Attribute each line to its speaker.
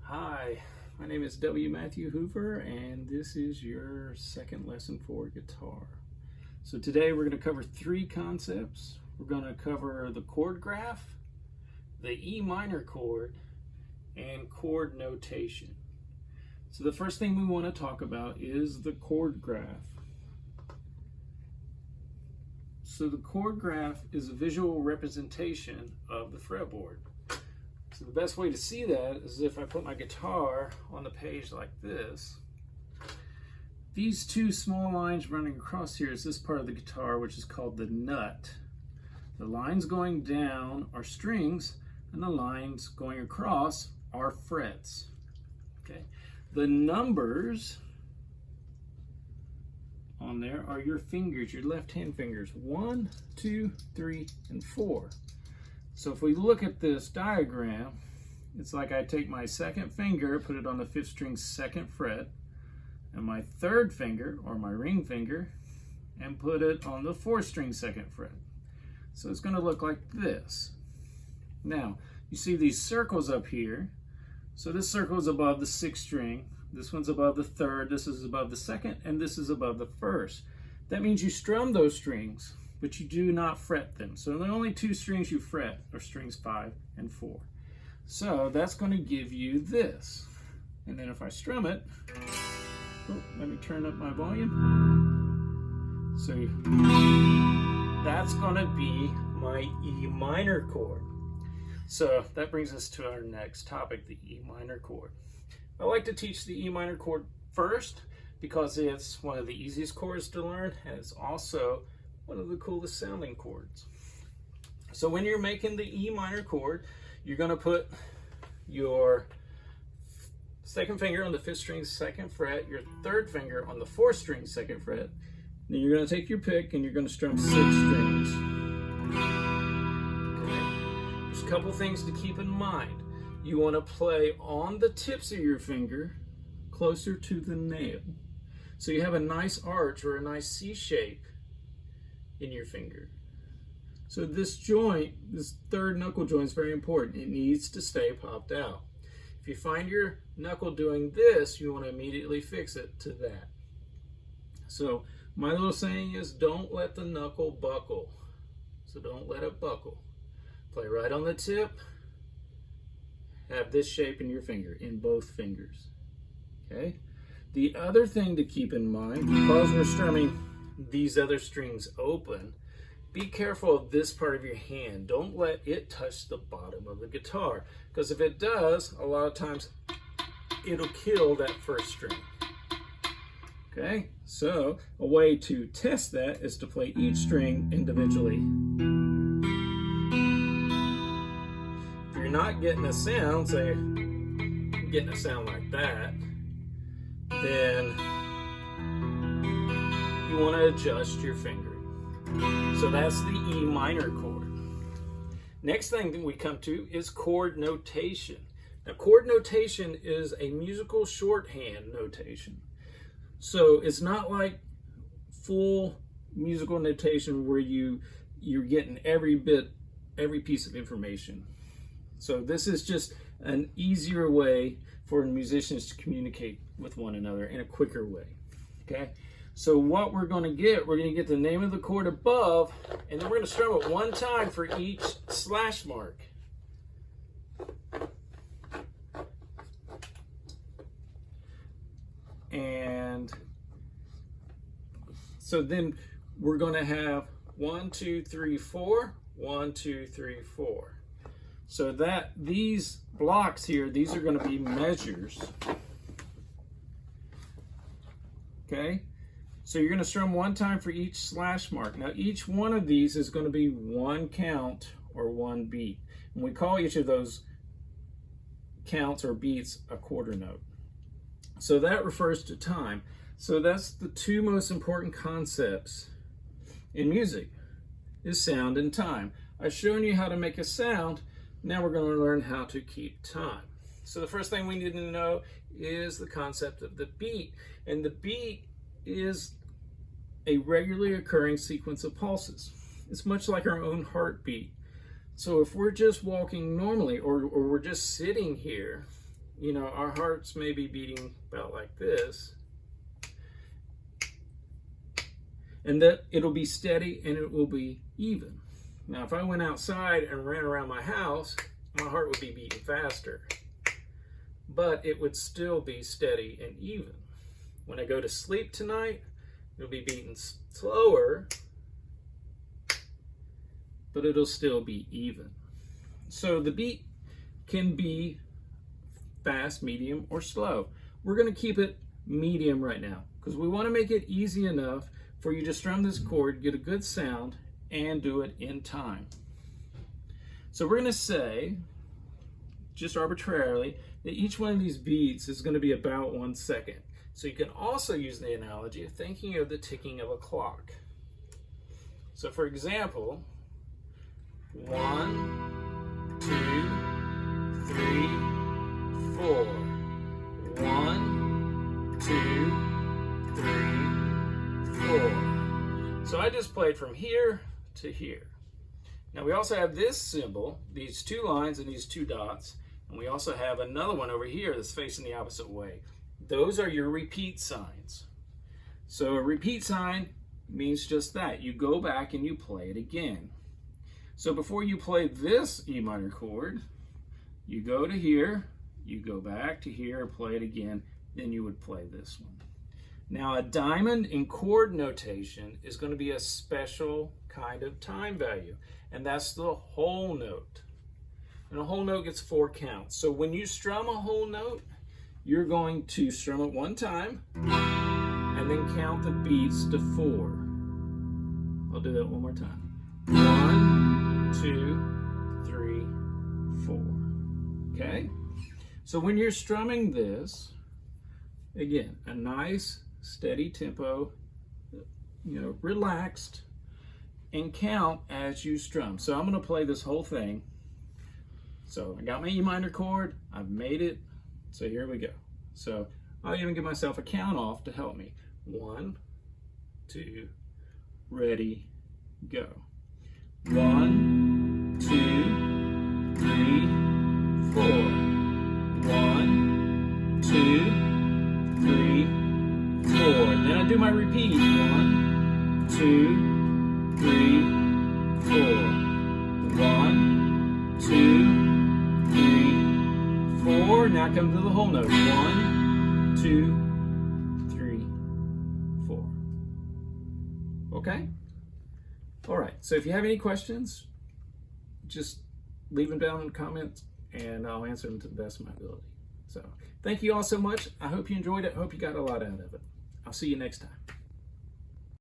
Speaker 1: Hi, my name is W. Matthew Hoover, and this is your second lesson for guitar. So today we're going to cover three concepts. We're going to cover the chord graph, the E minor chord, and chord notation. So the first thing we want to talk about is the chord graph. So the chord graph is a visual representation of the fretboard. So the best way to see that is if I put my guitar on the page like this. These two small lines running across here is this part of the guitar, which is called the nut. The lines going down are strings, and the lines going across are frets. Okay. The numbers on there are your fingers, your left-hand fingers. 1, 2, 3, and 4. So if we look at this diagram, it's like I take my second finger, put it on the 5th string 2nd fret, and my third finger, or my ring finger, and put it on the 4th string 2nd fret. So it's going to look like this. Now, you see these circles up here. So this circle is above the 6th string, this one's above the 3rd, this is above the 2nd, and this is above the 1st. That means you strum those strings, but you do not fret them. So the only two strings you fret are strings 5 and 4. So that's going to give you this. And then if I strum it, let me turn up my volume. So that's going to be my E minor chord. So that brings us to our next topic, the E minor chord. I like to teach the E minor chord first because it's one of the easiest chords to learn, and it's also one of the coolest sounding chords. So when you're making the E minor chord, you're going to put your second finger on the 5th string 2nd fret, your third finger on the 4th string 2nd fret. Then you're going to take your pick and you're going to strum 6 strings. Okay. There's a couple things to keep in mind. You want to play on the tips of your finger closer to the nail. So you have a nice arch or a nice C shape in your finger. So this joint, this third knuckle joint, is very important. It needs to stay popped out. If you find your knuckle doing this, you want to immediately fix it to that. So my little saying is, don't let the knuckle buckle. So don't let it buckle. Play right on the tip. Have this shape in your finger, in both fingers. Okay? The other thing to keep in mind, because we're strumming these other strings open, be careful of this part of your hand. Don't let it touch the bottom of the guitar, because if it does, a lot of times it'll kill that first string. Okay, so a way to test that is to play each string individually. If you're not getting a sound, say getting a sound like that, then you want to adjust your fingering. So that's the E minor chord. Next thing that we come to is chord notation. Now, chord notation is a musical shorthand notation. So it's not like full musical notation where you're getting every piece of information. So this is just an easier way for musicians to communicate with one another in a quicker way. Okay? So what we're going to get the name of the chord above, and then we're going to strum it one time for each slash mark. And so then we're going to have 1, 2, 3, 4, 1, 2, 3, 4. So that these blocks here, these are going to be measures. Okay? So you're going to strum one time for each slash mark. Now each one of these is going to be one count or one beat. And we call each of those counts or beats a quarter note. So that refers to time. So that's the two most important concepts in music, is sound and time. I've shown you how to make a sound. Now we're going to learn how to keep time. So the first thing we need to know is the concept of the beat. And the beat is a regularly occurring sequence of pulses. It's much like our own heartbeat. So if we're just walking normally, or we're just sitting here, you know, our hearts may be beating about like this, and that it'll be steady and it will be even. Now, if I went outside and ran around my house, my heart would be beating faster, but it would still be steady and even. When I go to sleep tonight, it'll be beating slower, but it'll still be even. So the beat can be fast, medium, or slow. We're going to keep it medium right now because we want to make it easy enough for you to strum this chord, get a good sound, and do it in time. So we're going to say, just arbitrarily, that each one of these beats is going to be about 1 second. So you can also use the analogy of thinking of the ticking of a clock. So for example, 1, 2, 3, 4. 1, 2, 3, 4. So I just played from here to here. Now we also have this symbol, these 2 lines and these 2 dots, and we also have another one over here that's facing the opposite way. Those are your repeat signs. So a repeat sign means just that. You go back and you play it again. So before you play this E minor chord, you go to here, you go back to here, play it again, then you would play this one. Now a diamond in chord notation is going to be a special kind of time value, and that's the whole note. And a whole note gets 4 counts. So when you strum a whole note, you're going to strum it 1 time and then count the beats to 4. I'll do that one more time. 1, 2, 3, 4. Okay? So when you're strumming this, again, a nice steady tempo, you know, relaxed, and count as you strum. So I'm going to play this whole thing. So I got my E minor chord, I've made it. So here we go. So I'll even give myself a count off to help me. 1, 2, ready, go. 1, 2, 3, 4. 1, 2, 3, 4. Then I do my repeat. 1, 2, 3, 4. 1, 2, 3, 4. Now come to the whole note. 1, 2, 3, 4. Okay? All right. So if you have any questions, just leave them down in the comments and I'll answer them to the best of my ability. So thank you all so much. I hope you enjoyed it. I hope you got a lot out of it. I'll see you next time.